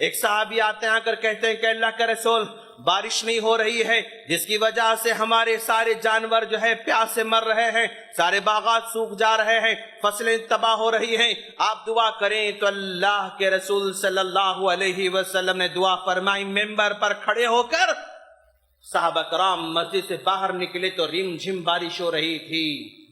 ایک صحابی آتے ہیں آ کر کہتے ہیں کہ اللہ کا رسول بارش نہیں ہو رہی ہے جس کی وجہ سے ہمارے سارے جانور جو ہے پیاس سے مر رہے ہیں، سارے باغات سوکھ جا رہے ہیں، فصلیں تباہ ہو رہی ہیں، آپ دعا کریں۔ تو اللہ کے رسول صلی اللہ علیہ وسلم نے دعا فرمائی، ممبر پر کھڑے ہو کر صحابہ کرام مسجد سے باہر نکلے تو رم جھم بارش ہو رہی تھی،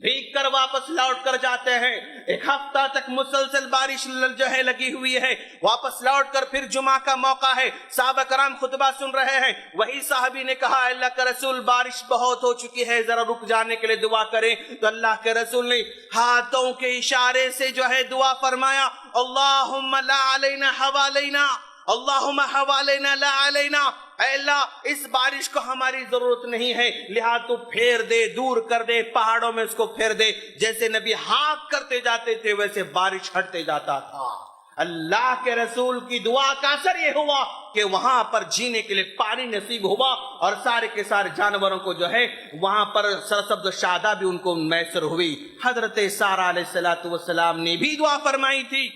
بھیگ کر واپس لوٹ کر جاتے ہیں، ایک ہفتہ تک مسلسل بارش جو ہے لگی ہوئی ہے، واپس لوٹ کر پھر جمعہ کا موقع ہے، صحابہ کرام خطبہ سن رہے ہیں، وہی صحابی نے کہا اللہ کا رسول بارش بہت ہو چکی ہے، ذرا رک جانے کے لیے دعا کریں۔ تو اللہ کے رسول نے ہاتھوں کے اشارے سے جو ہے دعا فرمایا، اللہم لا علینا حوالینا، اللہم حوالینا لا علینا، اے اللہ اس بارش کو ہماری ضرورت نہیں ہے، لہٰذا تو پھیر دے، دور کر دے، پہاڑوں میں اس کو پھیر دے۔ جیسے نبی ہاتھ کرتے جاتے تھے ویسے بارش ہٹتے جاتا تھا۔ اللہ کے رسول کی دعا کا اثر یہ ہوا کہ وہاں پر جینے کے لیے پانی نصیب ہوا، اور سارے کے سارے جانوروں کو جو ہے وہاں پر سرسبز و شادہ بھی ان کو میسر ہوئی۔ حضرت سارہ علیہ السلام نے بھی دعا فرمائی تھی۔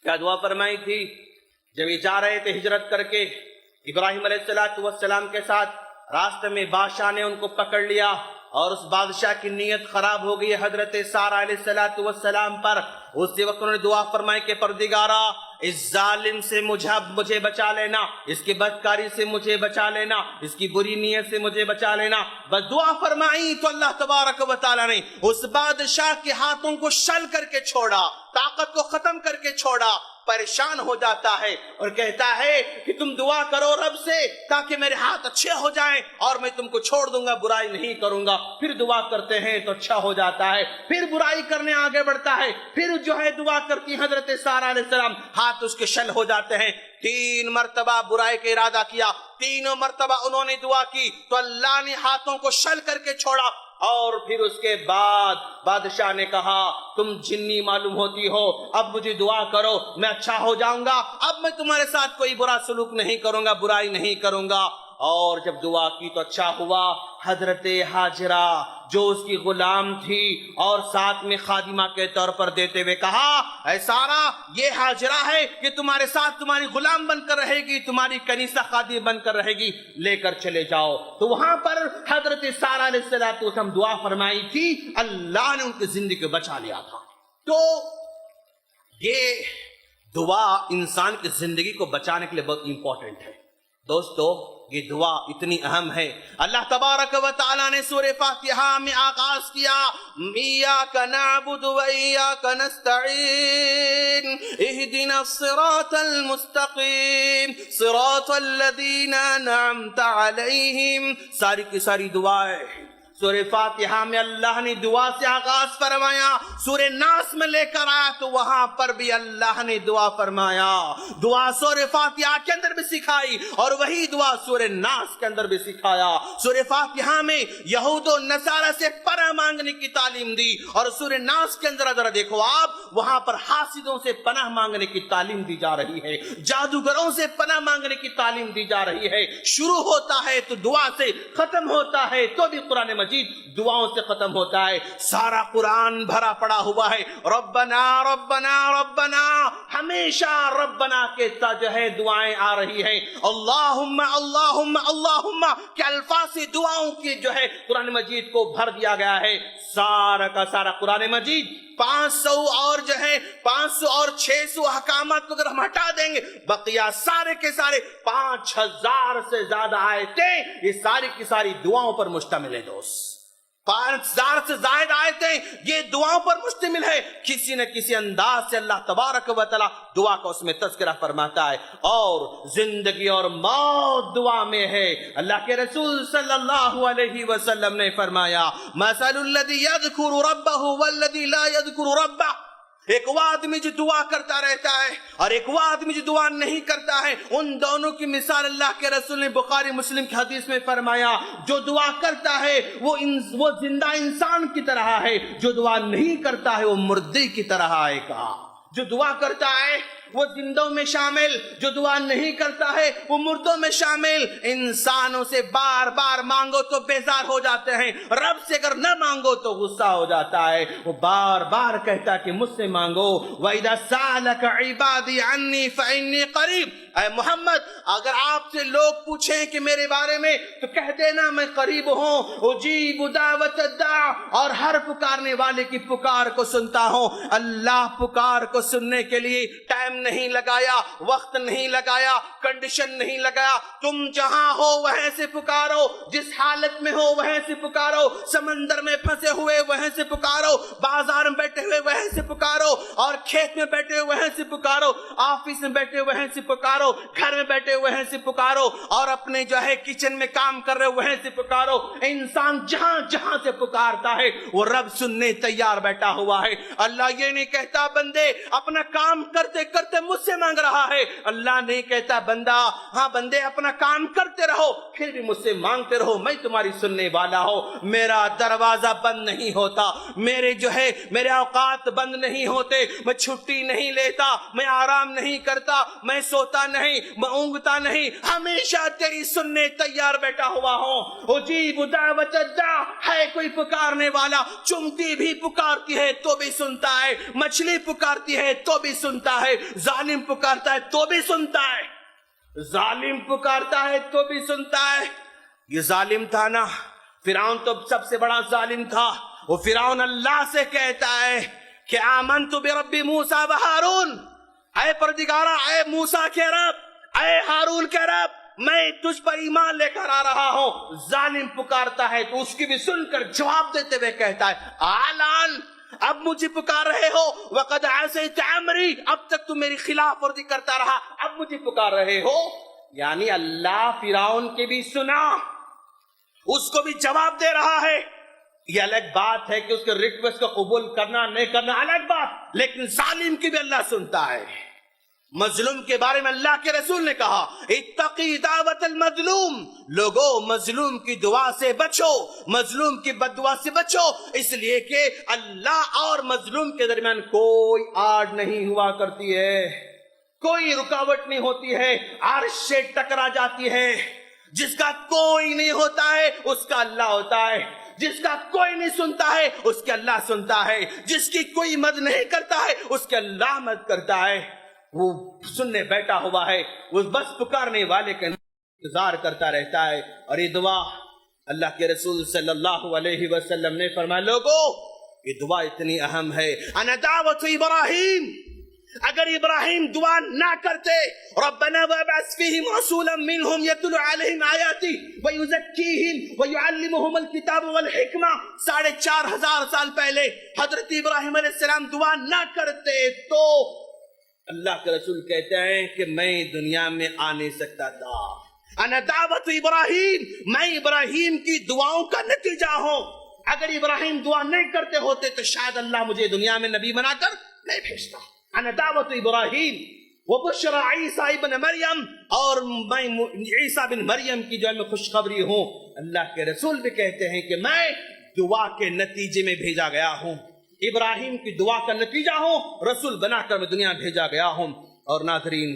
کیا دعا فرمائی تھی؟ جب یہ جا رہے تھے ہجرت کر کے ابراہیم علیہ السلام کے ساتھ، راستے میں بادشاہ نے ان کو پکڑ لیا، اور اس بادشاہ کی نیت خراب ہو گئی حضرت سارہ علیہ السلام پر۔ اسی وقت انہوں نے دعا فرمائی کہ پروردگارا اس ظالم سے مجھے بچا لینا، اس کی بدکاری سے مجھے بچا لینا، اس کی بری نیت سے مجھے بچا لینا۔ بس دعا فرمائی تو اللہ تبارک و تعالیٰ نے اس بادشاہ کے ہاتھوں کو شل کر کے چھوڑا، طاقت کو ختم کر کے چھوڑا، پریشان ہو جاتا ہے اور کہتا ہے کہ تم دعا کرو رب سے تاکہ میرے ہاتھ اچھے ہو جائیں اور میں تم کو چھوڑ دوں گا، برائی نہیں کروں گا۔ پھر دعا کرتے ہیں تو اچھا ہو جاتا ہے، پھر برائی کرنے آگے بڑھتا ہے، پھر جو ہے دعا کرتی حضرت سارہ علیہ السلام، ہاتھ اس کے شل ہو جاتے ہیں۔ 3 مرتبہ برائی کا ارادہ کیا، تینوں مرتبہ انہوں نے دعا کی تو اللہ نے ہاتھوں کو شل کر کے چھوڑا، اور پھر اس کے بعد بادشاہ نے کہا تم جنی معلوم ہوتی ہو، اب مجھے دعا کرو میں اچھا ہو جاؤں گا، اب میں تمہارے ساتھ کوئی برا سلوک نہیں کروں گا، برائی نہیں کروں گا۔ اور جب دعا کی تو اچھا ہوا۔ حضرت ہاجرہ جو اس کی غلام تھی اور ساتھ میں خادمہ کے طور پر دیتے ہوئے کہا اے سارہ یہ ہاجرہ ہے، یہ تمہارے ساتھ تمہاری غلام بن کر رہے گی، تمہاری کنیسہ خادم بن کر رہے گی، لے کر چلے جاؤ۔ تو وہاں پر حضرت سارہ علیہ السلام دعا فرمائی تھی، اللہ نے ان کی زندگی کو بچا لیا تھا۔ تو یہ دعا انسان کی زندگی کو بچانے کے لیے بہت امپورٹنٹ ہے۔ دوستو یہ دعا اتنی اہم ہے، اللہ تبارک و تعالیٰ نے سورہ فاتحہ میں آغاز کیا، ایاک نعبد و ایاک نستعین اہدنا الصراط المستقیم صراط الذین انعمت علیہم۔ ساری کی ساری دعائیں سورہ فاتحہ میں اللہ نے دعا سے آغاز فرمایا، سورہ ناس میں لے کر آیا تو وہاں پر بھی اللہ نے دعا فرمایا، دعا سورہ فاتحہ کے اندر بھی سکھائی اور وہی دعا سورہ ناس کے اندر بھی سکھایا۔ سورہ فاتحہ میں یہود و نصارہ سے پناہ مانگنے کی تعلیم دی، اور سورہ ناس کے اندر ذرا دیکھو آپ، وہاں پر حاسدوں سے پناہ مانگنے کی تعلیم دی جا رہی ہے، جادوگروں سے پناہ مانگنے کی تعلیم دی جا رہی ہے۔ شروع ہوتا ہے تو دعا سے، ختم ہوتا ہے تو بھی قرآن مجید دعاؤں سے ختم ہوتا ہے۔ سارا قرآن بھرا پڑا ہوا ہے ربنا ربنا ربنا، ہمیشہ ربنا کے ساتھ جو ہے دعائیں آ رہی ہیں، اللہم اللہم اللہم کے الفاظ سے دعاؤں کی جو ہے قرآن مجید کو بھر دیا گیا ہے۔ سارا کا سارا قرآن مجید 500 اور جو ہے 500 اور 600 احکامات کو اگر ہم ہٹا دیں گے، بقیہ سارے کے سارے 5000 سے زیادہ آیتیں یہ ساری کی ساری دعاؤں پر مشتمل ہے۔ دوست 5000 سے زائد آیتیں یہ دعاؤں پر مشتمل ہے۔ کسی نہ کسی انداز سے اللہ تبارک و تعالی دعا کا اس میں تذکرہ فرماتا ہے، اور زندگی اور موت دعا میں ہے۔ اللہ کے رسول صلی اللہ علیہ وسلم نے فرمایا مثل الذی یذکر ربہ والذی لا یذکر ربہ، ایک وہ آدمی جو دعا کرتا رہتا ہے اور ایک وہ آدمی جو دعا نہیں کرتا ہے، ان دونوں کی مثال اللہ کے رسول نے بخاری مسلم کی حدیث میں فرمایا جو دعا کرتا ہے وہ زندہ انسان کی طرح ہے، جو دعا نہیں کرتا ہے وہ مردے کی طرح آئے گا۔ جو دعا کرتا ہے وہ زندوں میں شامل، جو دعا نہیں کرتا ہے وہ مردوں میں شامل۔ انسانوں سے بار بار مانگو تو بیزار ہو جاتے ہیں، رب سے اگر نہ مانگو تو غصہ ہو جاتا ہے۔ وہ بار بار کہتا کہ مجھ سے مانگو۔ وَإِذَا سَأَلَكَ عِبَادِي عَنِّي فَإِنِّي قَرِيبٌ، اے محمد اگر آپ سے لوگ پوچھیں کہ میرے بارے میں تو کہہ دینا میں قریب ہوں۔ اجیب دعوت الداع، اور ہر پکارنے والے کی پکار کو سنتا ہوں۔ اللہ پکار کو سننے کے لیے ٹائم نہیں لگایا، وقت نہیں لگایا، کنڈیشن نہیں لگایا۔ تم جہاں ہو وہیں سے پکارو، جس حالت میں ہو وہیں سے پکارو، سمندر میں پھنسے ہوئے وہیں سے پکارو، بازار میں بیٹھے ہوئے وہیں سے پکارو، اور کھیت میں بیٹھے ہوئے وہیں سے پکارو، آفس میں بیٹھے ہوئے وہیں سے پکارو، گھر میں بیٹھے ہوئے وہیں سے پکارو، اور اپنے جو ہے کچن میں کام کر رہے وہیں سے پکارو۔ انسان جہاں جہاں سے پکارتا ہے وہ رب سننے تیار بیٹھا ہوا ہے۔ اللہ یہ نہیں کہتا بندے اپنا کام کرتے کرتے مجھ سے مانگ رہا ہے، اللہ نہیں کہتا بندہ ہاں بندے اپنا کام کرتے رہو پھر بھی مجھ سے مانگتے رہو، میں تمہاری سننے والا ہوں۔ میرا دروازہ بند نہیں ہوتا، میرے جو ہے میرے اوقات بند نہیں ہوتے، میں چھٹی نہیں لیتا، میں آرام نہیں کرتا، میں سوتا نہیں، میں اونگتا نہیں، ہمیشہ تیری سننے تیار بیٹھا ہوا ہوں۔ اجیب دعوت الداع، ہے کوئی پکارنے والا، چمٹی بھی پکارتی ہے تو بھی سنتا ہے، مچھلی پکارتی ہے تو بھی سنتا ہے، ظالم پکارتا ہے تو بھی سنتا ہے، ظالم پکارتا ہے تو بھی سنتا ہے۔ یہ ظالم تھا نا، فرعون تو سب سے بڑا ظالم تھا۔ وہ فرعون اللہ سے کہتا ہے کہ آمنت برب موسیٰ و ہارون، اے پروردگارا، اے موسیٰ کے رب، اے ہارون کے رب، میں تجھ پر ایمان لے کر آ رہا ہوں۔ ظالم پکارتا ہے تو اس کی بھی سن کر جواب دیتے ہوئے کہتا ہے آلان، اب مجھے پکار رہے ہو، وقد عصیت امری، اب تک تم میری خلاف ورزی کرتا رہا، اب مجھے پکار رہے ہو۔ یعنی اللہ فرعون کی بھی سنا، اس کو بھی جواب دے رہا ہے۔ یہ الگ بات ہے کہ اس کے ریکویسٹ کو قبول کرنا نہیں کرنا الگ بات، لیکن ظالم کی بھی اللہ سنتا ہے۔ مظلوم کے بارے میں اللہ کے رسول نے کہا اتقی دعوت المظلوم، لوگو مظلوم کی دعا سے بچو، مظلوم کی بد دعا سے بچو، اس لیے کہ اللہ اور مظلوم کے درمیان کوئی آڑ نہیں ہوا کرتی ہے، کوئی رکاوٹ نہیں ہوتی ہے، عرش سے ٹکرا جاتی ہے۔ جس کا کوئی نہیں ہوتا ہے اس کا اللہ ہوتا ہے، جس کا کوئی نہیں سنتا ہے اس کے اللہ سنتا ہے، جس کی کوئی مدد نہیں کرتا ہے اس کے اللہ مدد کرتا ہے۔ وہ سننے بیٹھا ہوا ہے، وہ بس پکارنے والے کا انتظار کرتا رہتا ہے۔ اور یہ دعا اللہ کے رسول صلی اللہ علیہ وسلم نے فرمایا لوگو یہ دعا اتنی اہم ہے، انا دعوت ابراہیم، اگر ابراہیم دعا نہ کرتے ربنا وابعث فیہم رسولا منہم یتلو علیہم آیاتی ویزکیہم ویعلمہم الکتاب والحکمہ، 4500 سال پہلے حضرت ابراہیم علیہ السلام دعا نہ کرتے تو اللہ کے رسول کہتے ہیں کہ میں دنیا میں آ نہیں سکتا تھا۔ انا دعوت ابراہیم، میں ابراہیم کی دعاؤں کا نتیجہ ہوں۔ اگر ابراہیم دعا نہیں کرتے ہوتے تو شاید اللہ مجھے دنیا میں نبی بنا کر نہیں بھیجتا۔ انا دعوت ابراہیم وبشر عیسیٰ ابن مریم، اور میں عیسیٰ بن مریم کی جو ہے میں خوشخبری ہوں۔ اللہ کے رسول بھی کہتے ہیں کہ میں دعا کے نتیجے میں بھیجا گیا ہوں، ابراہیم کی دعا کا نتیجہ ہوں، رسول بنا کر میں دنیا بھیجا گیا ہوں۔ اور ناظرین،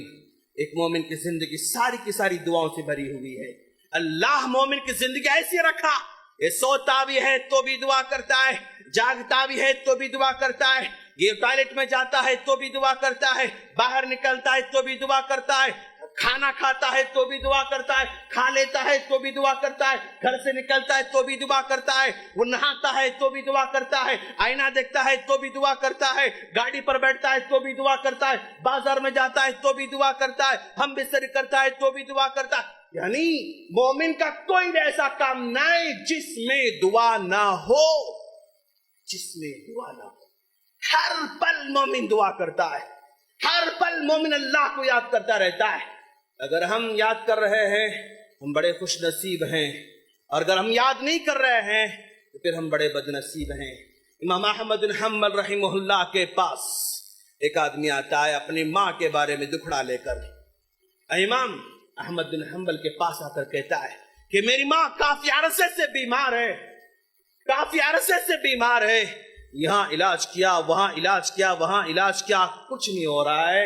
ایک مومن کی زندگی ساری کی ساری دعاؤں سے بھری ہوئی ہے۔ اللہ مومن کی زندگی ایسی رکھا، یہ سوتا بھی ہے تو بھی دعا کرتا ہے، جاگتا بھی ہے تو بھی دعا کرتا ہے، یہ ٹوائلٹ میں جاتا ہے تو بھی دعا کرتا ہے، باہر نکلتا ہے تو بھی دعا کرتا ہے، کھانا کھاتا ہے تو بھی دعا کرتا ہے، کھا لیتا ہے تو بھی دعا کرتا ہے، گھر سے نکلتا ہے تو بھی دعا کرتا ہے، وہ نہاتا ہے تو بھی دعا کرتا ہے، آئینہ دیکھتا ہے تو بھی دعا کرتا ہے، گاڑی پر بیٹھتا ہے تو بھی دعا کرتا ہے، بازار میں جاتا ہے تو بھی دعا کرتا ہے، ہم بستر کرتا ہے تو بھی دعا کرتا ہے۔ یعنی مومن کا کوئی ایسا کام نہیں جس میں دعا نہ ہو، جس میں دعا نہ ہو۔ ہر پل مومن دعا کرتا ہے، ہر پل مومن اللہ کو یاد کرتا رہتا ہے۔ اگر ہم یاد کر رہے ہیں ہم بڑے خوش نصیب ہیں، اور اگر ہم یاد نہیں کر رہے ہیں تو پھر ہم بڑے بد نصیب ہیں۔ امام احمد بن حنبل رحمہ اللہ کے پاس ایک آدمی آتا ہے اپنی ماں کے بارے میں دکھڑا لے کر۔ امام احمد بن حنبل کے پاس آ کر کہتا ہے کہ میری ماں کافی عرصے سے بیمار ہے، کافی عرصے سے بیمار ہے، یہاں علاج کیا، وہاں علاج کیا، وہاں علاج کیا، کچھ نہیں ہو رہا ہے،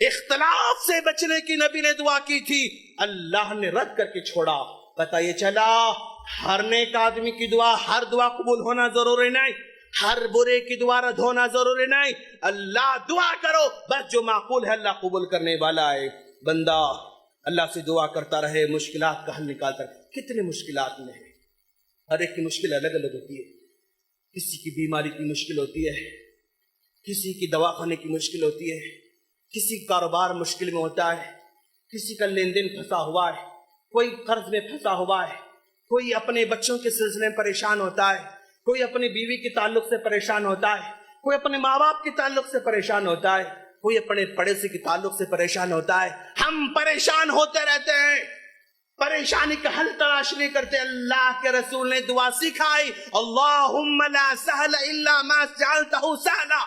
اختلاف سے بچنے کی نبی نے دعا کی تھی، اللہ نے رد کر کے چھوڑا۔ پتہ یہ چلا ہر نیک آدمی کی دعا، ہر دعا قبول ہونا ضروری نہیں، ہر برے کی دعا رد ہونا ضروری نہیں۔ اللہ دعا کرو، بس جو معقول ہے اللہ قبول کرنے والا ہے۔ بندہ اللہ سے دعا کرتا رہے، مشکلات کا حل نکالتا رہے۔ کتنے مشکلات میں ہیں، ہر ایک کی مشکل الگ الگ ہوتی ہے۔ کسی کی بیماری کی مشکل ہوتی ہے، کسی کی دواخانے کی مشکل ہوتی ہے، کسی کا کاروبار مشکل میں ہوتا ہے، کسی کا لین دین پھنسا ہوا ہے، کوئی قرض میں پھنسا ہوا ہے، کوئی اپنے بچوں کے سلسلے میں پریشان ہوتا ہے، کوئی اپنی بیوی کے تعلق سے پریشان ہوتا ہے، کوئی اپنے ماں باپ کے تعلق سے پریشان ہوتا ہے، کوئی اپنے پڑوسی کے تعلق سے پریشان ہوتا ہے۔ ہم پریشان ہوتے رہتے ہیں، پریشانی کا حل تلاش نہیں کرتے۔ اللہ کے رسول نے دعا سکھائی، اللہم لا سہل الا ما جعلتہ سہلا،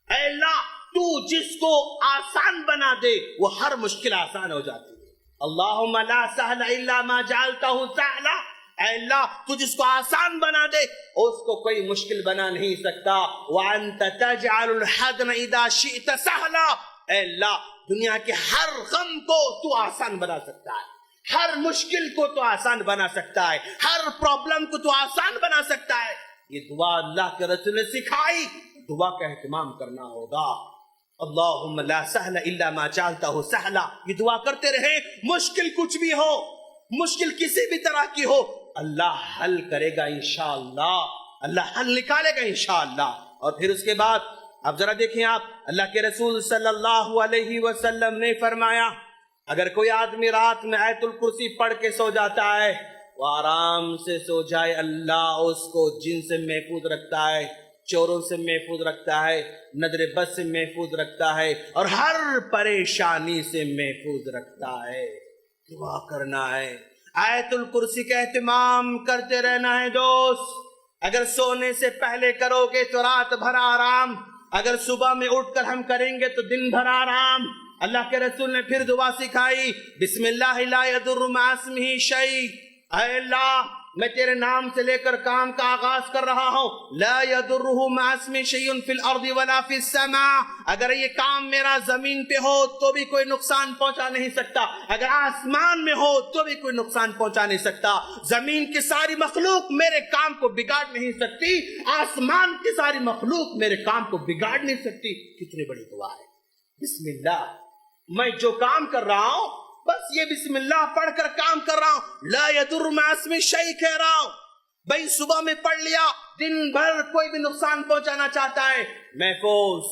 اے اللہ تو جس کو آسان بنا دے وہ ہر مشکل آسان ہو جاتی ہے۔ اللہم لا سہل الا ما جعلتہ سہلا، اے اللہ تو جس کو آسان بنا دے اس کو کوئی مشکل بنا نہیں سکتا۔ وانت تجعل الحزن اذا شئت سہلا، اے اللہ دنیا کے ہر غم کو تو آسان بنا سکتا ہے، ہر مشکل کو تو آسان بنا سکتا ہے، ہر پرابلم کو تو آسان بنا سکتا ہے۔ یہ دعا اللہ کے رسول نے سکھائی، دعا کا اہتمام کرنا ہوگا۔ اللہم لا سہل الا ما جعلتہ سہلا، یہ دعا کرتے رہے، مشکل کچھ بھی ہو، مشکل کسی بھی طرح کی ہو، اللہ حل کرے گا انشاءاللہ، اللہ حل نکالے گا انشاءاللہ۔ اور پھر اس کے بعد اب ذرا دیکھیں آپ، اللہ کے رسول صلی اللہ علیہ وسلم نے فرمایا اگر کوئی آدمی رات میں آیت الکرسی پڑھ کے سو جاتا ہے، وہ آرام سے سو جائے، اللہ اس کو جن سے محفوظ رکھتا ہے، چوروں سے محفوظ رکھتا ہے، نظر بد سے محفوظ رکھتا ہے، اور ہر پریشانی سے محفوظ رکھتا ہے۔ دعا کرنا ہے، آیت الکرسی کا اہتمام کرتے رہنا ہے دوست۔ اگر سونے سے پہلے کرو گے تو رات بھر آرام، اگر صبح میں اٹھ کر ہم کریں گے تو دن بھر آرام۔ اللہ کے رسول نے پھر دعا سکھائی، بسم اللہ لا یضر مع اسمہ شیء، اے اللہ میں تیرے نام سے لے کر کام کا آغاز کر رہا ہوں، لا یضرہ مع اسمہ شیء فی الارض ولا فی السماء، اگر یہ کام میرا زمین پہ ہو تو بھی کوئی نقصان پہنچا نہیں سکتا، اگر آسمان میں ہو تو بھی کوئی نقصان پہنچا نہیں سکتا۔ زمین کی ساری مخلوق میرے کام کو بگاڑ نہیں سکتی، آسمان کی ساری مخلوق میرے کام کو بگاڑ نہیں سکتی۔ کتنی بڑی دعا ہے۔ بسم اللہ، میں جو کام کر رہا ہوں بس یہ بسم اللہ پڑھ کر کام کر رہا ہوں، لا یضر مع اسمہ شیء کہہ رہا ہوں۔ بھائی صبح میں پڑھ لیا، دن بھر کوئی بھی نقصان پہنچانا چاہتا ہے محفوظ۔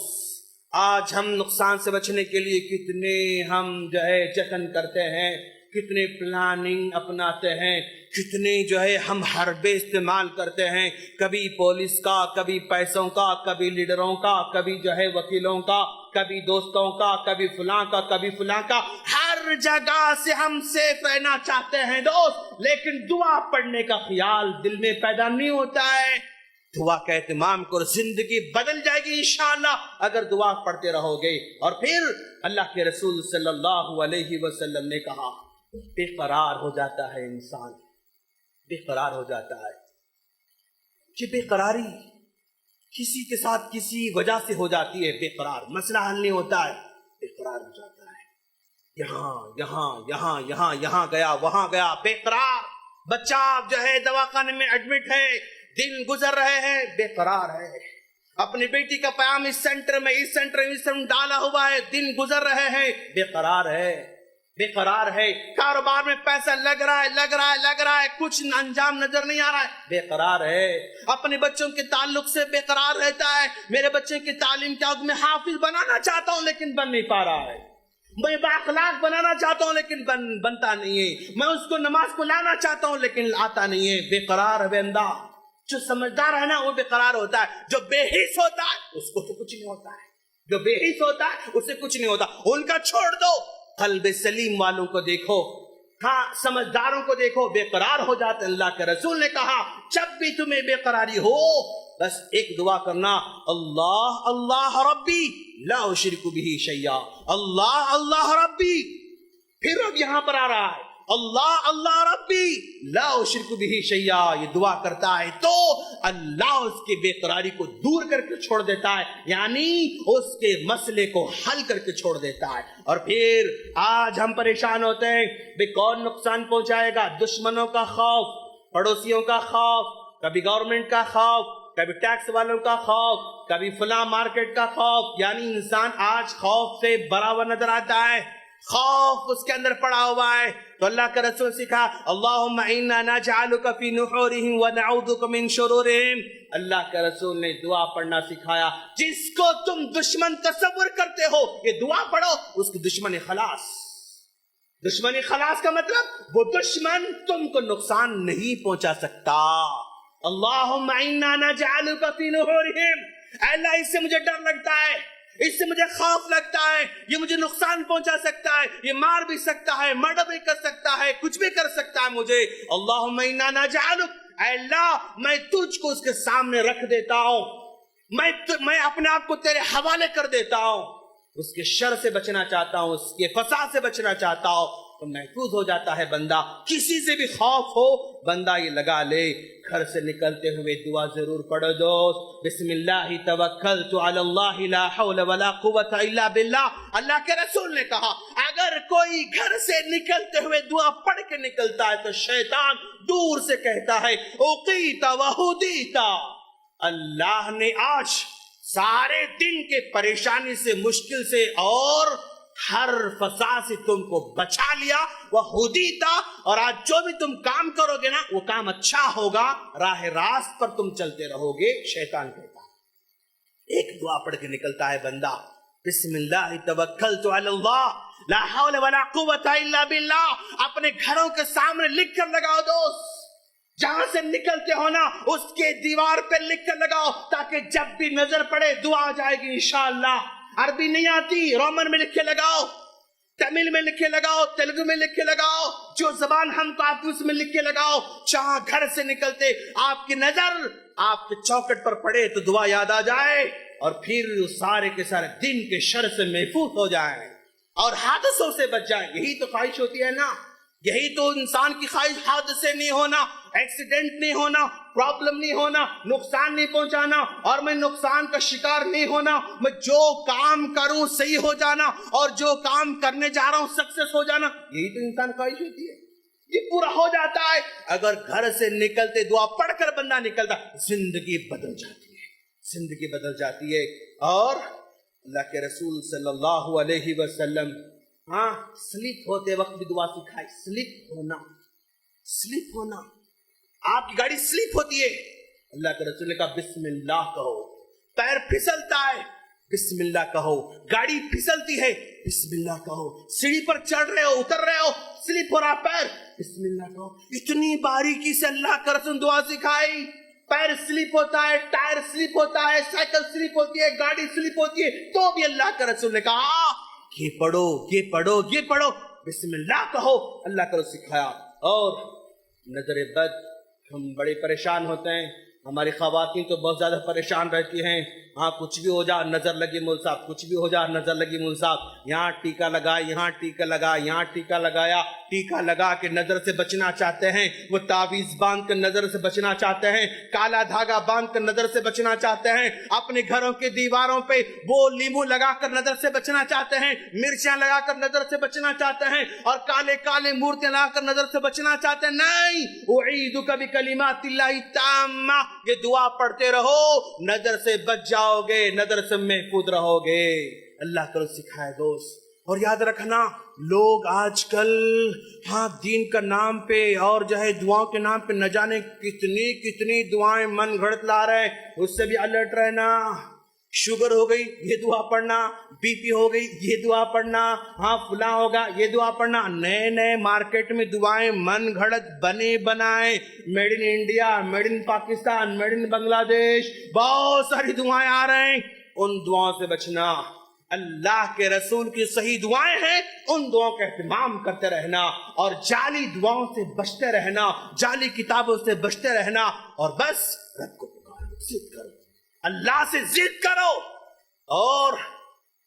آج ہم نقصان سے بچنے کے لیے کتنے ہم جتن کرتے ہیں، کتنے پلاننگ اپناتے ہیں، کتنے ہم حربے استعمال کرتے ہیں، کبھی پولیس کا، کبھی پیسوں کا، کبھی لیڈروں کا، کبھی وکیلوں کا، کبھی دوستوں کا، کبھی فلاں کا، کبھی فلاں کا، ہر جگہ سے ہم سیف رہنا چاہتے ہیں دوست، لیکن دعا پڑھنے کا خیال دل میں پیدا نہیں ہوتا ہے۔ دعا کا اہتمام کرو، زندگی بدل جائے گی انشاءاللہ اگر دعا پڑھتے رہو گے۔ اور پھر اللہ کے رسول صلی اللہ علیہ وسلم نے کہا، بے قرار ہو جاتا ہے انسان، بے قرار ہو جاتا ہے۔ کہ بے قراری کسی کے ساتھ کسی وجہ سے ہو جاتی ہے، بے قرار مسئلہ حل نہیں ہوتا ہے، بے قرار ہو جاتا ہے، یہاں گیا وہاں گیا، بے قرار۔ بچہ دواخانے میں ایڈمٹ ہے، دن گزر رہے ہیں، بے قرار ہے۔ اپنی بیٹی کا پیام اس سینٹر میں ڈالا ہوا ہے، دن گزر رہے ہیں، بے قرار ہے، بے قرار ہے۔ کاروبار میں پیسہ لگ رہا ہے، کچھ انجام نظر نہیں آ رہا ہے، بے قرار ہے۔ اپنے بچوں کے تعلق سے بے قرار رہتا ہے، میرے بچے کی تعلیم کیا میں حافظ بنانا چاہتا ہوں لیکن بن نہیں پا رہا ہے، میں بااخلاق بنانا چاہتا ہوں لیکن بنتا نہیں ہے، میں اس کو نماز کو لانا چاہتا ہوں لیکن آتا نہیں ہے، بے قرار ہے بندہ۔ جو سمجھدار ہے نا وہ بے قرار ہوتا ہے، جو بے حس ہوتا ہے اس کو تو کچھ نہیں ہوتا ہے، جو بے حس ہوتا ہے اسے کچھ نہیں ہوتا، ان کا چھوڑ دو۔ قلب سلیم والوں کو دیکھو، ہاں سمجھداروں کو دیکھو، بے قرار ہو جاتے۔ اللہ کے رسول نے کہا جب بھی تمہیں بے قراری ہو بس ایک دعا کرنا، اللہ اللہ ربی لا اشرک بہ شیئا، اللہ اللہ ربی۔ پھر اب یہاں پر آ رہا ہے اللہ اللہ ربی لا اشرک بہ شیئا، یہ دعا کرتا ہے تو اللہ اس کی بے قراری کو دور کر کے چھوڑ دیتا ہے، یعنی اس کے مسئلے کو حل کر کے چھوڑ دیتا ہے۔ اور پھر آج ہم پریشان ہوتے ہیں بے کون نقصان پہنچائے گا، دشمنوں کا خوف، پڑوسیوں کا خوف، کبھی گورنمنٹ کا خوف، کبھی ٹیکس والوں کا خوف، کبھی فلاں مارکیٹ کا خوف، یعنی انسان آج خوف سے بھرا ہوا نظر آتا ہے، خوف اس کے اندر پڑا ہوا ہے۔ تو اللہ کا رسول سکھا اللہم انا نجعلک فی نحورہم ونعوذک من شرورہم، اللہ کا رسول نے دعا پڑھنا سکھایا، جس کو تم دشمن تصور کرتے ہو یہ دعا پڑھو، اس کی دشمن خلاص۔ دشمن خلاص کا مطلب وہ دشمن تم کو نقصان نہیں پہنچا سکتا۔ اللہم انا نجعلک فی نحورہم، اے اللہ اس سے مجھے ڈر لگتا ہے، اس سے مجھے خوف لگتا ہے، یہ مجھے نقصان پہنچا سکتا ہے، یہ مار بھی سکتا ہے، مرڈر بھی کر سکتا ہے، کچھ بھی کر سکتا ہے مجھے۔ اللہم انا نجعلک، اے اللہ میں تجھ کو اس کے سامنے رکھ دیتا ہوں، میں اپنے آپ کو تیرے حوالے کر دیتا ہوں، اس کے شر سے بچنا چاہتا ہوں، اس کے فساد سے بچنا چاہتا ہوں۔ تو محفوظ ہو جاتا ہے بندہ، کسی سے بھی خوف ہو بندہ یہ لگا لے، گھر سے نکلتے ہوئے دعا ضرور پڑھو دوست، بسم اللہ توکلت علی اللہ لا حول ولا قوت الا باللہ۔ اللہ کے رسول نے کہا اگر کوئی گھر سے نکلتے ہوئے دعا پڑھ کے نکلتا ہے تو شیطان دور سے کہتا ہے اقیت وہدیت، اللہ نے آج سارے دن کے پریشانی سے، مشکل سے اور ہر فساد سے تم کو بچا لیا، وہ ہدیتا، اور آج جو بھی تم کام کرو گے نا وہ کام اچھا ہوگا، راہ راست پر تم چلتے رہو گے۔ شیطان کہتا ہے ایک دعا پڑھ کے نکلتا ہے بندہ، بسم اللہ توکلت علی اللہ لا حول ولا قوت الا باللہ، اپنے گھروں کے سامنے لکھ کر لگاؤ دوست، جہاں سے نکلتے ہو نا اس کے دیوار پہ لکھ کر لگاؤ، تاکہ جب بھی نظر پڑے دعا آ جائے گی انشاءاللہ۔ عربی نہیں آتی رومن میں لکھ کے لگاؤ، تمل میں لکھ کے لگاؤ، تیلگو میں لکھ کے لگاؤ، جو زبان ہم کو آتی اس میں لکھ کے لگاؤ، جہاں گھر سے نکلتے آپ کی نظر آپ کے چوکٹ پر پڑے تو دعا یاد آ جائے، اور پھر سارے کے سارے دن کے شر سے محفوظ ہو جائیں اور حادثوں سے بچ جائیں۔ یہی تو خواہش ہوتی ہے نا، یہی تو انسان کی خواہش، حادثے نہیں ہونا، ایکسیڈنٹ نہیں ہونا، پرابلم نہیں ہونا، نقصان نہیں پہنچانا، اور میں نقصان کا شکار نہیں ہونا، میں جو کام کروں صحیح ہو جانا، اور جو کام کرنے جا رہا ہوں سکسیس ہو جانا، یہی تو انسان خواہش ہوتی ہے، یہ پورا ہو جاتا ہے۔ اگر گھر سے نکلتے دعا پڑھ کر بندہ نکلتا زندگی بدل جاتی ہے، زندگی بدل جاتی ہے۔ اور اللہ کے رسول صلی اللہ علیہ وسلم سلپ ہوتے وقت بھی دعا سکھائی، سلپ ہونا، آپ کی گاڑی سلپ ہوتی ہے، اللہ کے رسول نے کہا بسم اللہ کہو، پیر پھسلتا ہے بسم اللہ کہو، گاڑی پھسلتی ہے بسم اللہ کہو، سیڑھی پر چڑھ رہے ہو اتر رہے ہو سلپ ہو رہا پیر بسم اللہ کہو۔ اتنی باریکی سے اللہ کا رسول دعا سکھائی، پیر سلپ ہوتا ہے، ٹائر سلپ ہوتا ہے، سائیکل سلپ ہوتی ہے، گاڑی سلپ ہوتی ہے، تو بھی اللہ کا رسول نے کہا یہ پڑھو یہ پڑھو یہ پڑھو، بسم اللہ کہو، اللہ کا رسول سکھایا۔ اور نظر بد، ہم بڑے پریشان ہوتے ہیں، ہماری خواتین تو بہت زیادہ پریشان رہتی ہیں، ہاں کچھ بھی ہو جا نظر لگی مول صاحب، کچھ بھی ہو جا نظر لگی مول صاحب، یہاں ٹیکا لگا، یہاں ٹیکا لگا، یہاں ٹیکا لگایا، ٹیکا لگا کے نظر سے بچنا چاہتے ہیں، وہ تعویذ باندھ کر نظر سے بچنا چاہتے ہیں، کالا دھاگا باندھ کر نظر سے بچنا چاہتے ہیں، اپنے گھروں کے دیواروں پہ وہ لیمو لگا کر نظر سے بچنا چاہتے ہیں، مرچیاں لگا کر نظر سے بچنا چاہتے ہیں، اور کالے کالے مورتیاں لگا کر نظر سے بچنا چاہتے ہیں۔ نہیں، اعیذک بکلمات اللہ التامہ، یہ دعا پڑھتے رہو، نظر سے بچ جاؤ گے، نظر سے محفوظ رہو گے، اللہ کا سکھائے دوست۔ اور یاد رکھنا لوگ آج کل دین کا نام پہ اور جو ہے دعاؤں کے نام پہ نہ جانے کتنی دعائیں من گھڑت لا رہے ہیں، اس سے بھی الرٹ رہنا۔ شوگر ہو گئی یہ دعا پڑھنا، بی پی ہو گئی یہ دعا پڑھنا، فلاں ہوگا یہ دعا پڑھنا، نئے مارکیٹ میں دعائیں من گھڑت بنے بنائے، made in India, made in Pakistan, made in Bangladesh, بہت ساری دعائیں آ رہے ہیں، ان دعاؤں سے بچنا۔ اللہ کے رسول کی صحیح دعائیں ہیں، ان دعاؤں کا اہتمام کرتے رہنا، اور جعلی دعاؤں سے بچتے رہنا، جعلی کتابوں سے بچتے رہنا، اور بس رب کو پکارو، ضد کرو، اللہ سے ضد کرو، اور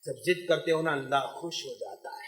جب ضد کرتے ہو نا اللہ خوش ہو جاتا ہے،